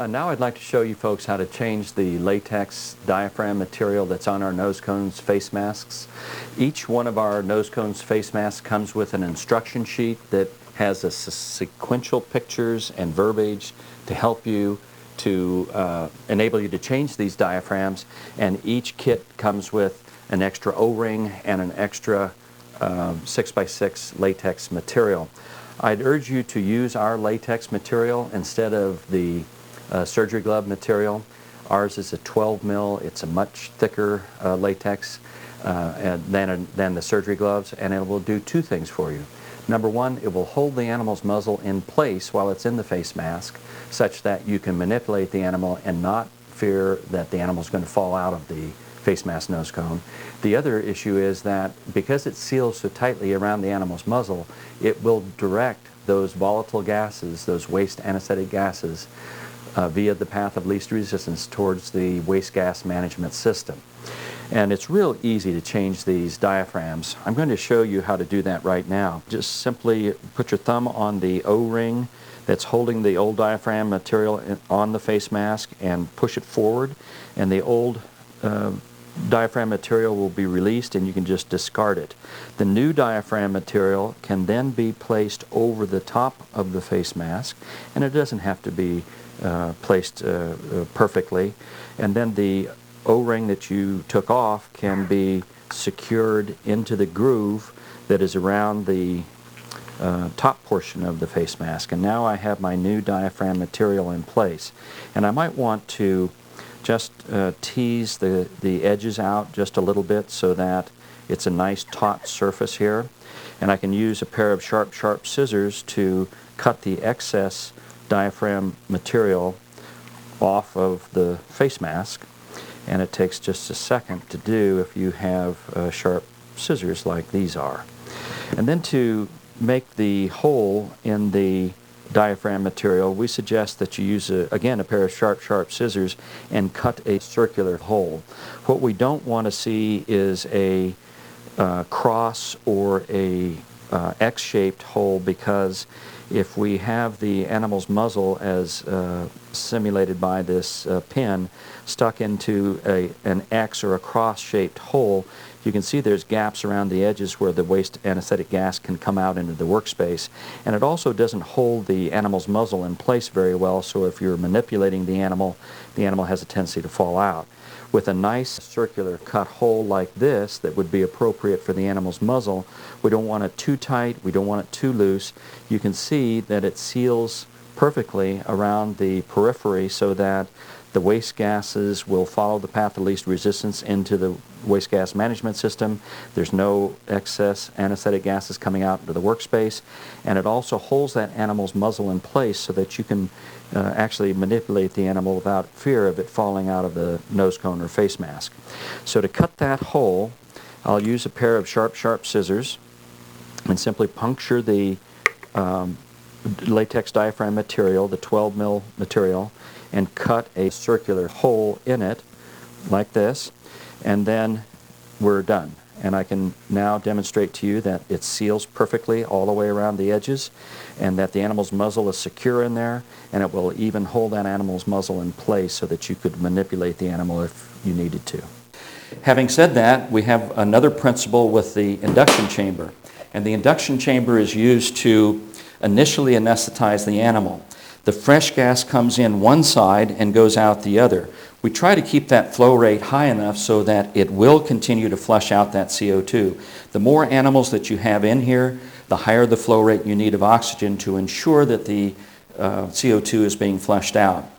Now I'd like to show you folks how to change the latex diaphragm material that's on our nose cones face masks. Each one of our nose cones face masks comes with an instruction sheet that has a sequential pictures and verbiage to help you to enable you to change these diaphragms, and each kit comes with an extra O-ring and an extra 6x6 latex material. I'd urge you to use our latex material instead of the surgery glove material. Ours is a 12 mil. It's a much thicker latex than the surgery gloves, and it will do two things for you. Number one, it will hold the animal's muzzle in place while it's in the face mask, such that you can manipulate the animal and not fear that the animal is going to fall out of the face mask nose cone. The other issue is that because it seals so tightly around the animal's muzzle, it will direct those volatile gases, those waste anesthetic gases, via the path of least resistance towards the waste gas management system. And it's real easy to change these diaphragms. I'm going to show you how to do that right now. Just simply put your thumb on the O-ring that's holding the old diaphragm material on the face mask and push it forward, and the old diaphragm material will be released and you can just discard it. The new diaphragm material can then be placed over the top of the face mask, and it doesn't have to be placed perfectly, and then the O-ring that you took off can be secured into the groove that is around the top portion of the face mask. And now I have my new diaphragm material in place, and I might want to just tease the edges out just a little bit so that it's a nice taut surface here, and I can use a pair of sharp scissors to cut the excess diaphragm material off of the face mask, and it takes just a second to do if you have sharp scissors like these are. And then to make the hole in the diaphragm material, we suggest that you use again a pair of sharp scissors and cut a circular hole. What we don't want to see is a cross or a X-shaped hole, because if we have the animal's muzzle as simulated by this pin stuck into an X or a cross-shaped hole, you can see there's gaps around the edges where the waste anesthetic gas can come out into the workspace. And it also doesn't hold the animal's muzzle in place very well, so if you're manipulating the animal has a tendency to fall out. With a nice circular cut hole like this that would be appropriate for the animal's muzzle, we don't want it too tight, we don't want it too loose. You can see that it seals perfectly around the periphery so that the waste gases will follow the path of least resistance into the waste gas management system. There's no excess anesthetic gases coming out into the workspace, and it also holds that animal's muzzle in place so that you can actually manipulate the animal without fear of it falling out of the nose cone or face mask. So to cut that hole, I'll use a pair of sharp scissors and simply puncture the latex diaphragm material, the 12 mil material, and cut a circular hole in it like this, and then we're done. And I can now demonstrate to you that it seals perfectly all the way around the edges, and that the animal's muzzle is secure in there, and it will even hold that animal's muzzle in place so that you could manipulate the animal if you needed to. Having said that, we have another principle with the induction chamber, and the induction chamber is used to initially anesthetize the animal. The fresh gas comes in one side and goes out the other. We try to keep that flow rate high enough so that it will continue to flush out that CO2. The more animals that you have in here, the higher the flow rate you need of oxygen to ensure that the CO2 is being flushed out.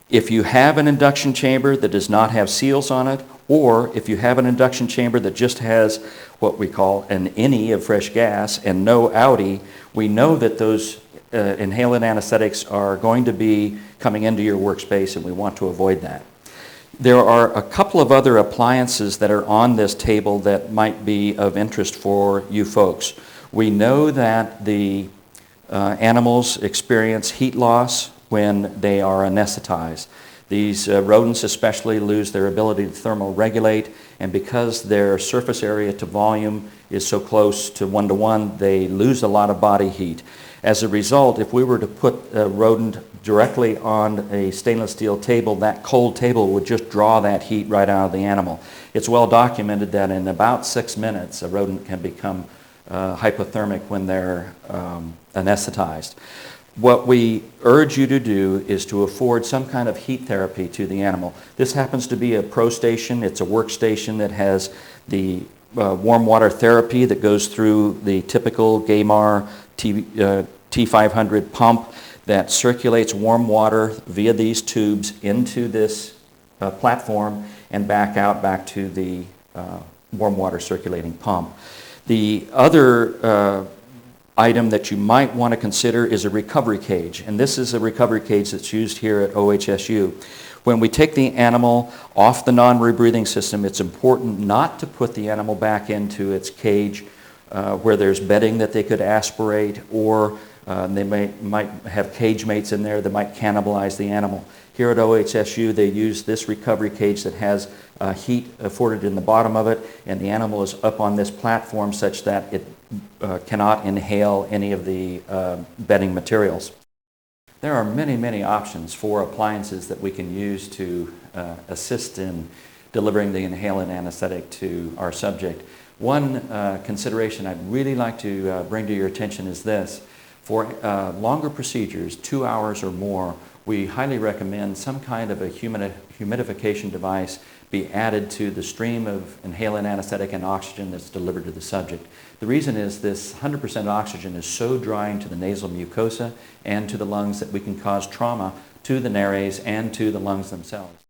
If you have an induction chamber that does not have seals on it, or if you have an induction chamber that just has what we call an innie of fresh gas and no outie, we know that those inhalant anesthetics are going to be coming into your workspace, and we want to avoid that. There are a couple of other appliances that are on this table that might be of interest for you folks. We know that the animals experience heat loss when they are anesthetized. These rodents especially lose their ability to thermoregulate, and because their surface area to volume is so close to 1-to-1, they lose a lot of body heat. As a result, if we were to put a rodent directly on a stainless steel table, that cold table would just draw that heat right out of the animal. It's well documented that in about 6 minutes, a rodent can become hypothermic when they're anesthetized. What we urge you to do is to afford some kind of heat therapy to the animal. This happens to be a Pro Station. It's a workstation that has the warm water therapy that goes through the typical Gaymar T500 pump that circulates warm water via these tubes into this platform and back to the warm water circulating pump. The other item that you might want to consider is a recovery cage, and this is a recovery cage that's used here at OHSU. When we take the animal off the non-rebreathing system, it's important not to put the animal back into its cage where there's bedding that they could aspirate, or they might have cage mates in there that might cannibalize the animal. Here at OHSU, they use this recovery cage that has heat afforded in the bottom of it, and the animal is up on this platform such that it cannot inhale any of the bedding materials. There are many, many options for appliances that we can use to assist in delivering the inhalant anesthetic to our subject. One consideration I'd really like to bring to your attention is this. For longer procedures, 2 hours or more, we highly recommend some kind of a humidification device be added to the stream of inhalant anesthetic and oxygen that's delivered to the subject. The reason is this 100% oxygen is so drying to the nasal mucosa and to the lungs that we can cause trauma to the nares and to the lungs themselves.